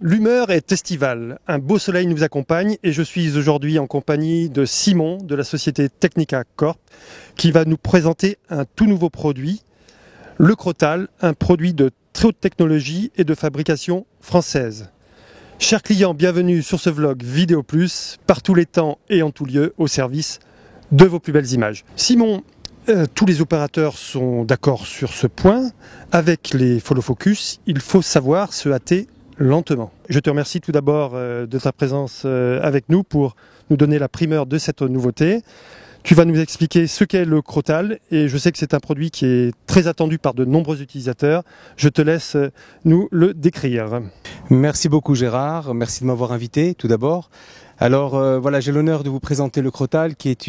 L'humeur est estivale, un beau soleil nous accompagne et je suis aujourd'hui en compagnie de Simon de la société Technica Corp qui va nous présenter un tout nouveau produit, le Crotal, un produit de très haute technologie et de fabrication française. Chers clients, bienvenue sur ce vlog Vidéo Plus, par tous les temps et en tout lieu, au service de vos plus belles images. Simon, tous les opérateurs sont d'accord sur ce point. Avec les follow focus, il faut savoir se hâter lentement. Je te remercie tout d'abord de ta présence avec nous pour nous donner la primeur de cette nouveauté. Tu vas nous expliquer ce qu'est le Crotal et je sais que c'est un produit qui est très attendu par de nombreux utilisateurs. Je te laisse nous le décrire. Merci beaucoup Gérard, merci de m'avoir invité tout d'abord. Alors voilà, j'ai l'honneur de vous présenter le Crotal qui est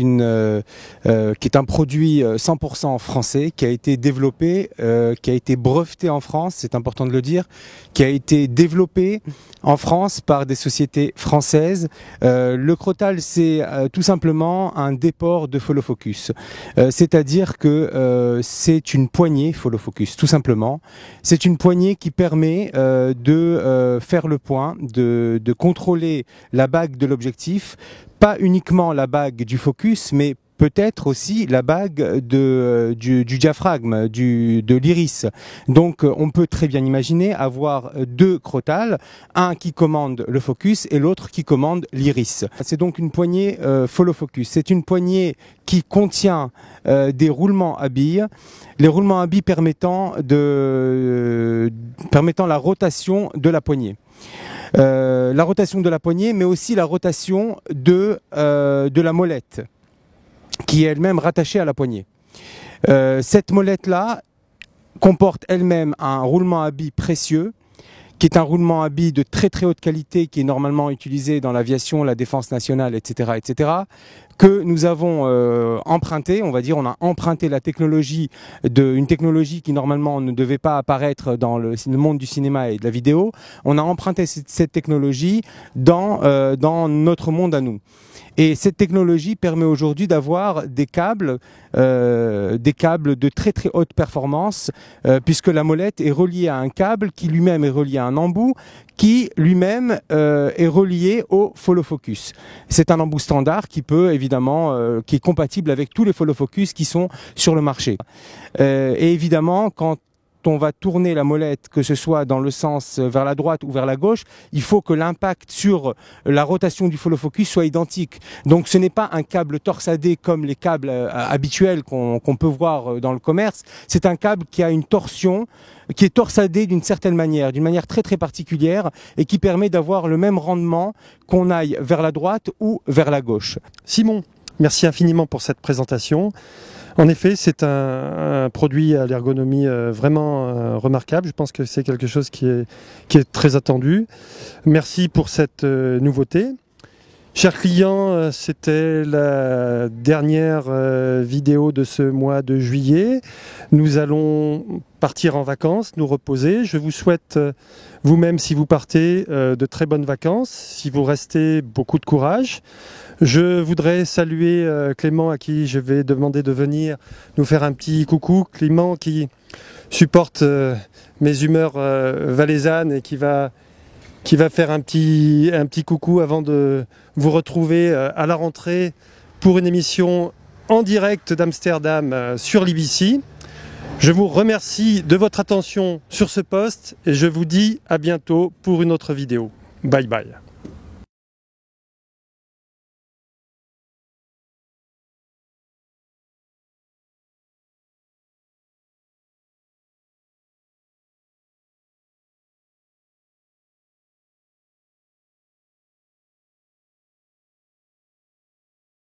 un produit 100% français qui a été développé, qui a été breveté en France, c'est important de le dire, qui a été développé en France par des sociétés françaises. Le Crotal, c'est tout simplement un déport de follow focus, c'est-à-dire que c'est une poignée follow focus, tout simplement. C'est une poignée qui permet de faire le point, de contrôler la bague de l'objectif, pas uniquement la bague du focus, mais peut-être aussi la bague du diaphragme, de l'iris. Donc on peut très bien imaginer avoir deux Crotal, un qui commande le focus et l'autre qui commande l'iris. C'est donc une poignée follow focus. C'est une poignée qui contient des roulements à billes, les roulements à billes permettant la rotation de la poignée. La rotation de la poignée, mais aussi la rotation de la molette, qui est elle-même rattachée à la poignée. Cette molette-là comporte elle-même un roulement à billes précieux, qui est un roulement à billes de très très haute qualité, qui est normalement utilisé dans l'aviation, la défense nationale, etc., etc., que nous avons emprunté, on va dire, on a emprunté la technologie une technologie qui normalement ne devait pas apparaître dans le monde du cinéma et de la vidéo. On a emprunté cette technologie dans notre monde à nous. Et cette technologie permet aujourd'hui d'avoir des câbles de très très haute performance, puisque la molette est reliée à un câble qui lui-même est relié à un embout, qui lui-même est relié au follow focus. C'est un embout standard qui peut évidemment, qui est compatible avec tous les follow focus qui sont sur le marché. Et évidemment, quand on va tourner la molette, que ce soit dans le sens vers la droite ou vers la gauche, il faut que l'impact sur la rotation du follow focus soit identique. Donc ce n'est pas un câble torsadé comme les câbles habituels qu'on peut voir dans le commerce. C'est un câble qui a une torsion, qui est torsadé d'une certaine manière, d'une manière très très particulière et qui permet d'avoir le même rendement qu'on aille vers la droite ou vers la gauche. Simon, merci infiniment pour cette présentation. En effet, c'est un produit à l'ergonomie vraiment remarquable. Je pense que c'est quelque chose qui est très attendu. Merci pour cette nouveauté. Chers clients, c'était la dernière vidéo de ce mois de juillet. Nous allons partir en vacances, nous reposer. Je vous souhaite, vous-même, si vous partez, de très bonnes vacances. Si vous restez, beaucoup de courage. Je voudrais saluer Clément, à qui je vais demander de venir nous faire un petit coucou. Clément qui supporte mes humeurs valaisannes et qui va faire un petit coucou avant de vous retrouver à la rentrée pour une émission en direct d'Amsterdam sur l'IBC. Je vous remercie de votre attention sur ce post et je vous dis à bientôt pour une autre vidéo. Bye bye.